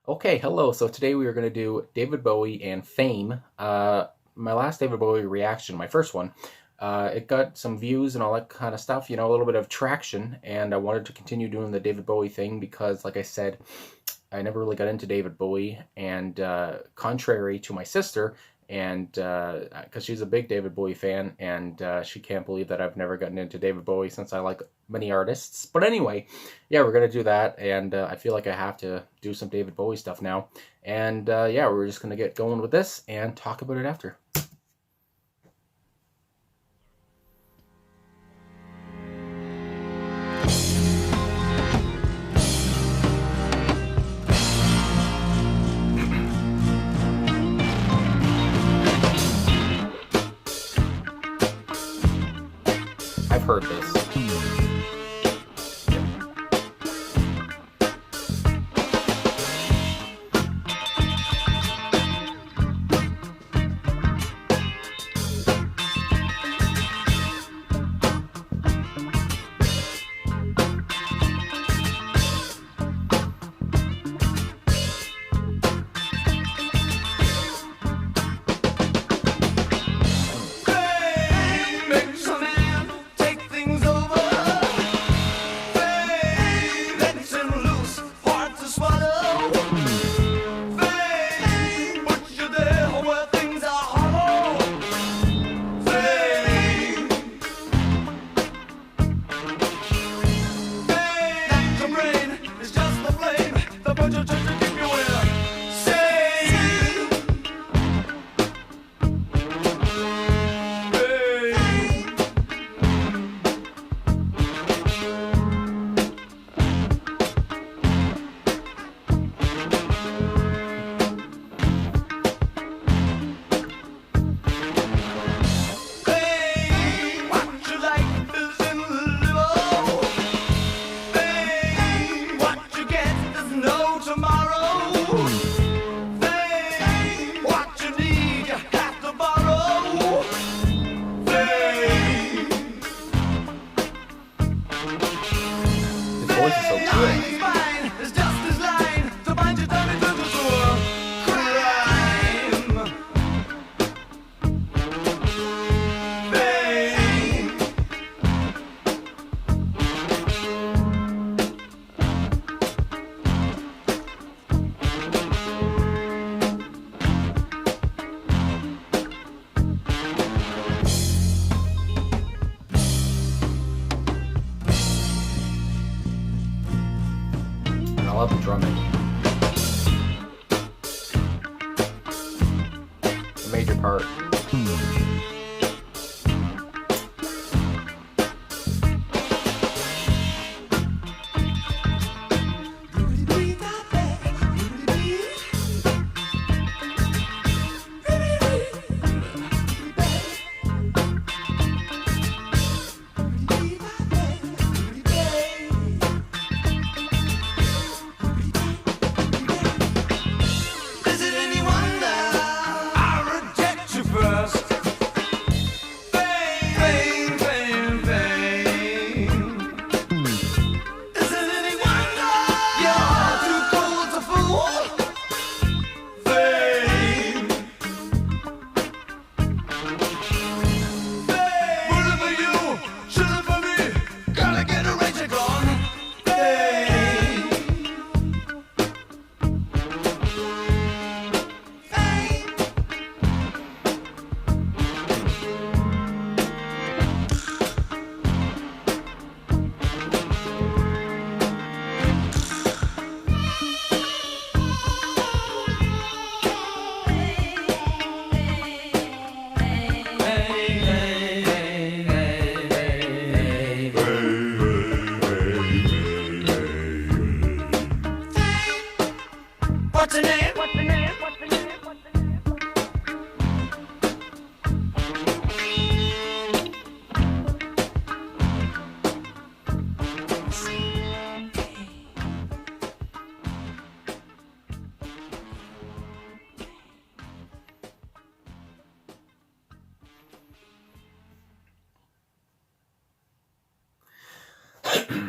Okay, hello. So today we are going to do David Bowie and Fame. My last David Bowie reaction, my first one, it got some views and all that kind of stuff, a little bit of traction. And I wanted to continue doing the David Bowie thing because, like I said, I never really got into David Bowie. And contrary to my sister, and because she's a big David Bowie fan, and she can't believe that I've never gotten into David Bowie since I like many artists. But anyway, yeah, we're gonna do that, and I feel like I have to do some David Bowie stuff now. And yeah, we're just gonna get going with this and talk about it after. I've heard this. His voice is so cool. And I love the drumming. The major part. What's the name? What's the name? What's the name? What's the name?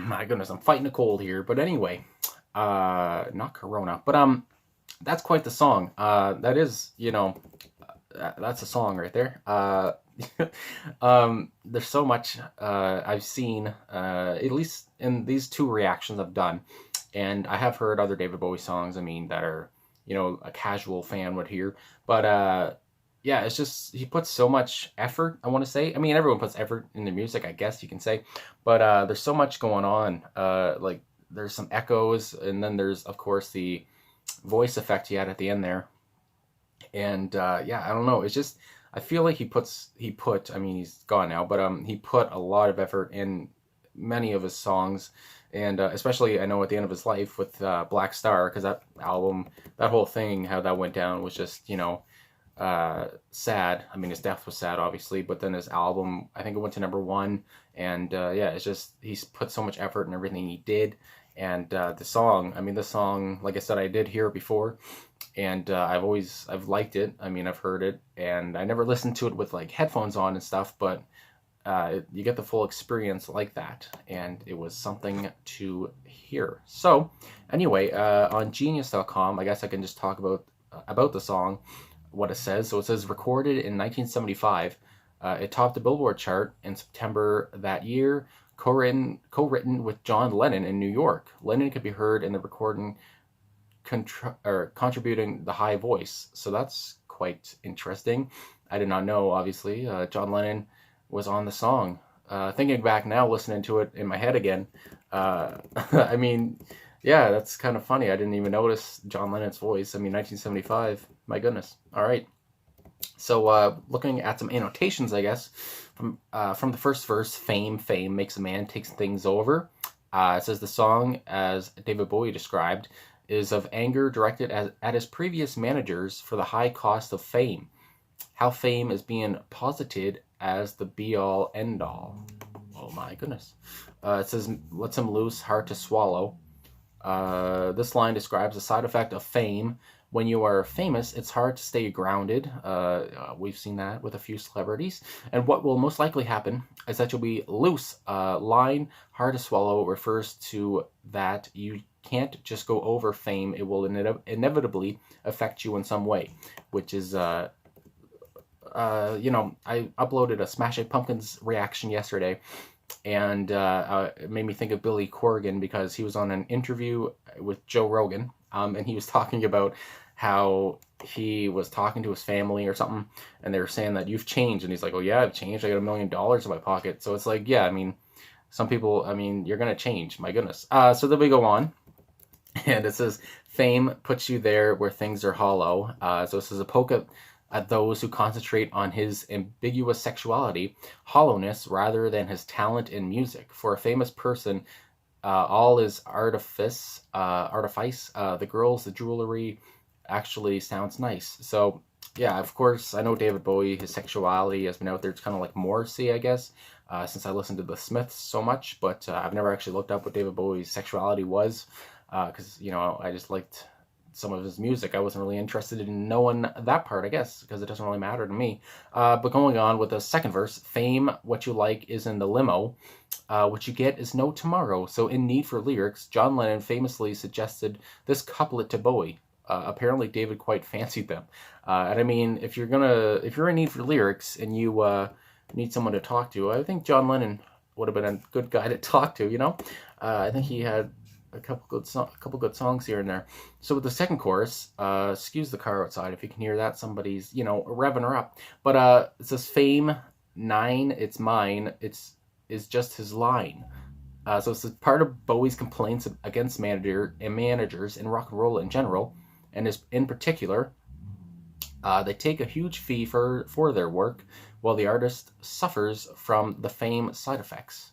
My goodness, I'm fighting a cold here. But anyway, not Corona. But That's quite the song. That is, that's a song right there. There's so much I've seen, at least in these two reactions I've done, and I have heard other David Bowie songs. I mean, that are a casual fan would hear, but yeah, it's just he puts so much effort. I want to say. I mean, everyone puts effort in their music, I guess you can say, but there's so much going on. Like there's some echoes, and then there's of course the voice effect he had at the end there, and yeah, I don't know. It's just I feel like he put. I mean, he's gone now, but he put a lot of effort in many of his songs, and especially I know at the end of his life with Black Star, because that album, that whole thing, how that went down was just sad. I mean, his death was sad, obviously, but then his album, I think it went to number one, and yeah, it's just he's put so much effort in everything he did, and the song. I mean, the song, like I said, I did hear it before, and I've liked it. I mean, I've heard it, and I never listened to it with like headphones on and stuff, but you get the full experience like that, and it was something to hear. So, anyway, on Genius.com, I guess I can just talk about the song, what it says. So it says recorded in 1975. It topped the Billboard chart in September that year. Co-written with John Lennon in New York. Lennon could be heard in the recording contributing the high voice. So that's quite interesting. I did not know, obviously. John Lennon was on the song. Thinking back now, listening to it in my head again, I mean, yeah, that's kind of funny. I didn't even notice John Lennon's voice. I mean, 1975. My goodness. All right. So, looking at some annotations, I guess, from the first verse, fame makes a man, takes things over. It says the song, as David Bowie described, is of anger directed at his previous managers for the high cost of fame. How fame is being posited as the be-all, end-all. Oh my goodness. It says, lets him loose, hard to swallow. This line describes the side effect of fame. When you are famous, it's hard to stay grounded. We've seen that with a few celebrities. And what will most likely happen is that you'll be loose. Line, hard to swallow, refers to that you can't just go over fame. It will inevitably affect you in some way, which is, I uploaded a Smashing Pumpkins reaction yesterday, and it made me think of Billy Corgan because he was on an interview with Joe Rogan, and he was talking about how he was talking to his family or something, and they were saying that you've changed, and he's like, oh yeah, I've changed. I got $1 million in my pocket. So it's like, yeah, I mean, some people, I mean, you're gonna change. My goodness. So then we go on, and it says, fame puts you there where things are hollow. So this is a poke at those who concentrate on his ambiguous sexuality, hollowness, rather than his talent in music. For a famous person, all is artifice. The girls, the jewelry, actually sounds nice. So yeah, of course, I know David Bowie, his sexuality has been out there. It's kind of like Morrissey, I guess, since I listened to the Smiths so much, but I've never actually looked up what David Bowie's sexuality was, because I just liked some of his music. I wasn't really interested in knowing that part, I guess, because it doesn't really matter to me. But going on with the second verse, fame, what you like is in the limo. What you get is no tomorrow. So in Need for Lyrics, John Lennon famously suggested this couplet to Bowie. Apparently David quite fancied them. And I mean, if you're in need for lyrics and you need someone to talk to, I think John Lennon would have been a good guy to talk to, I think he had a couple good songs here and there. So with the second chorus, excuse the car outside if you can hear that. Somebody's, revving her up. But it says fame, 9, it's mine, is just his line. So it's part of Bowie's complaints against managers in rock and roll in general, and is in particular, they take a huge fee for their work, while the artist suffers from the fame side effects.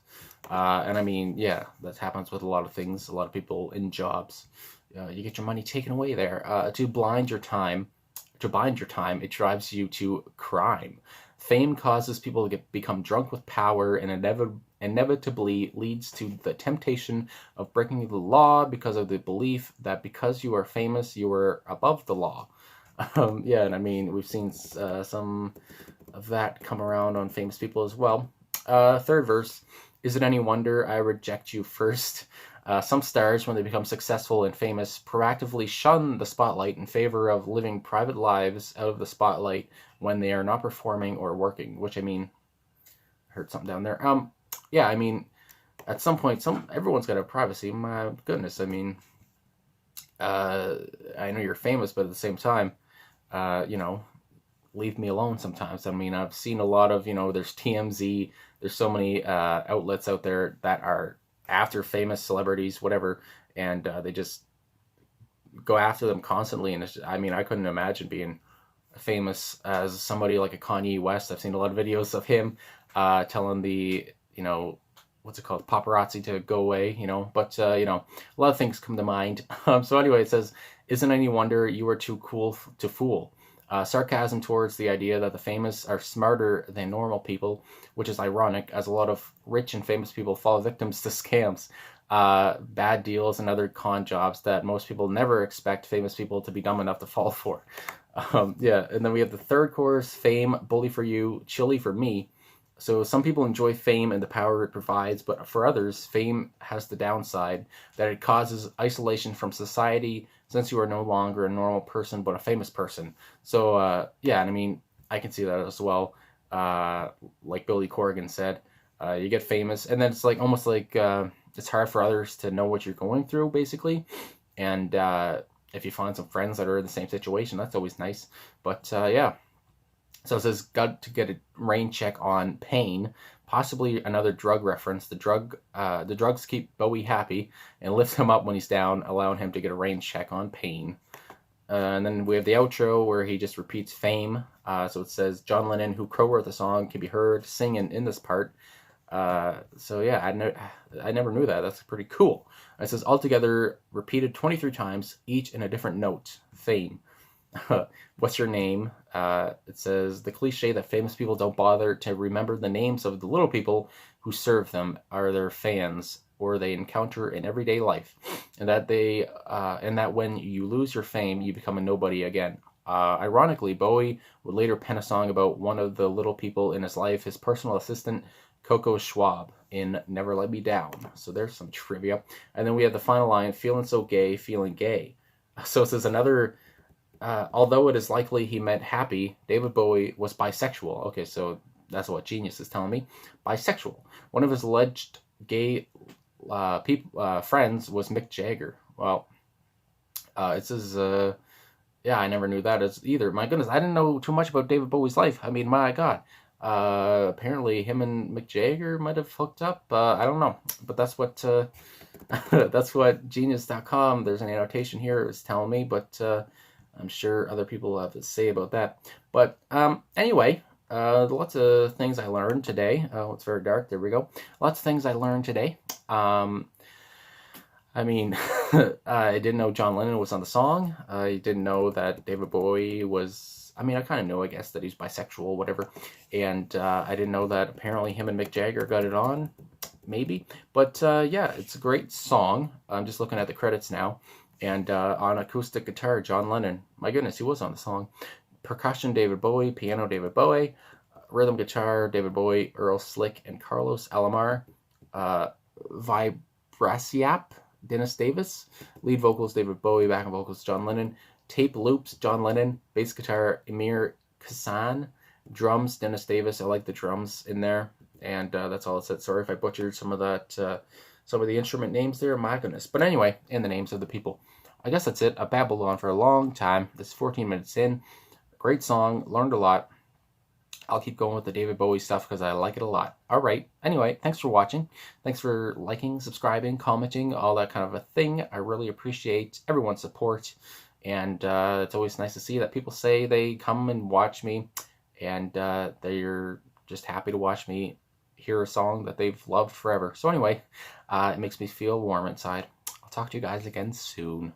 And I mean, yeah, that happens with a lot of things. A lot of people in jobs, you get your money taken away there. To bind your time, it drives you to crime. Fame causes people to become drunk with power, and inevitably leads to the temptation of breaking the law because of the belief that because you are famous, you are above the law. Yeah, and I mean, we've seen some of that come around on famous people as well. Third verse, is it any wonder I reject you first? Some stars, when they become successful and famous, proactively shun the spotlight in favor of living private lives out of the spotlight when they are not performing or working. Which, I mean, I heard something down there. Yeah, I mean, at some point, everyone's got to have privacy. My goodness, I mean, uh, I know you're famous, but at the same time, you know, leave me alone sometimes. I mean, I've seen a lot of, there's TMZ, there's so many outlets out there that are after famous celebrities, whatever, and they just go after them constantly. And I mean, I couldn't imagine being famous as somebody like a Kanye West. I've seen a lot of videos of him telling the, what's it called, paparazzi to go away, but, a lot of things come to mind. So anyway, it says, isn't any wonder you are too cool to fool. Sarcasm towards the idea that the famous are smarter than normal people, which is ironic, as a lot of rich and famous people fall victims to scams, bad deals, and other con jobs that most people never expect famous people to be dumb enough to fall for. Yeah, and then we have the third chorus, fame, bully for you, chilly for me. So some people enjoy fame and the power it provides, but for others, fame has the downside that it causes isolation from society since you are no longer a normal person but a famous person. So yeah, and I mean, I can see that as well. Like Billy Corgan said, you get famous, and then it's like almost like it's hard for others to know what you're going through, basically. And if you find some friends that are in the same situation, that's always nice. But yeah. So it says, got to get a rain check on pain, possibly another drug reference. The drugs keep Bowie happy and lift him up when he's down, allowing him to get a rain check on pain. And then we have the outro where he just repeats fame. So it says, John Lennon, who co-wrote the song, can be heard singing in this part. So yeah, I never knew that. That's pretty cool. It says, altogether repeated 23 times, each in a different note. Fame. What's your name? It says, the cliche that famous people don't bother to remember the names of the little people who serve them are their fans or they encounter in everyday life, and that when you lose your fame, you become a nobody again. Ironically, Bowie would later pen a song about one of the little people in his life, his personal assistant, Coco Schwab, in Never Let Me Down. So there's some trivia. And then we have the final line, feeling so gay, feeling gay. So it says although it is likely he meant happy, David Bowie was bisexual. Okay, so that's what Genius is telling me. Bisexual. One of his alleged gay friends was Mick Jagger. Well, it says, yeah, I never knew that either. My goodness, I didn't know too much about David Bowie's life. I mean, my God. Apparently him and Mick Jagger might have hooked up. I don't know. But that's what that's what Genius.com, there's an annotation here, is telling me. But I'm sure other people have to say about that. But anyway, lots of things I learned today. Oh, it's very dark. There we go. Lots of things I learned today. I mean, I didn't know John Lennon was on the song. I didn't know that David Bowie was... I mean, I kind of know, I guess, that he's bisexual, whatever. And I didn't know that apparently him and Mick Jagger got it on. Maybe. But yeah, it's a great song. I'm just looking at the credits now. And on acoustic guitar, John Lennon. My goodness, he was on the song. Percussion, David Bowie. Piano, David Bowie. Rhythm guitar, David Bowie, Earl Slick, and Carlos Alomar. Vibraciap, Dennis Davis. Lead vocals, David Bowie. Backing vocals, John Lennon. Tape loops, John Lennon. Bass guitar, Emir Kassan. Drums, Dennis Davis. I like the drums in there. And that's all it said. Sorry if I butchered some of that... some of the instrument names there, my goodness. But anyway, and the names of the people. I guess that's it. I babbled on for a long time. This is 14 minutes in. Great song. Learned a lot. I'll keep going with the David Bowie stuff because I like it a lot. All right. Anyway, thanks for watching. Thanks for liking, subscribing, commenting, all that kind of a thing. I really appreciate everyone's support. And it's always nice to see that people say they come and watch me. And they're just happy to watch me hear a song that they've loved forever. So anyway, it makes me feel warm inside. I'll talk to you guys again soon.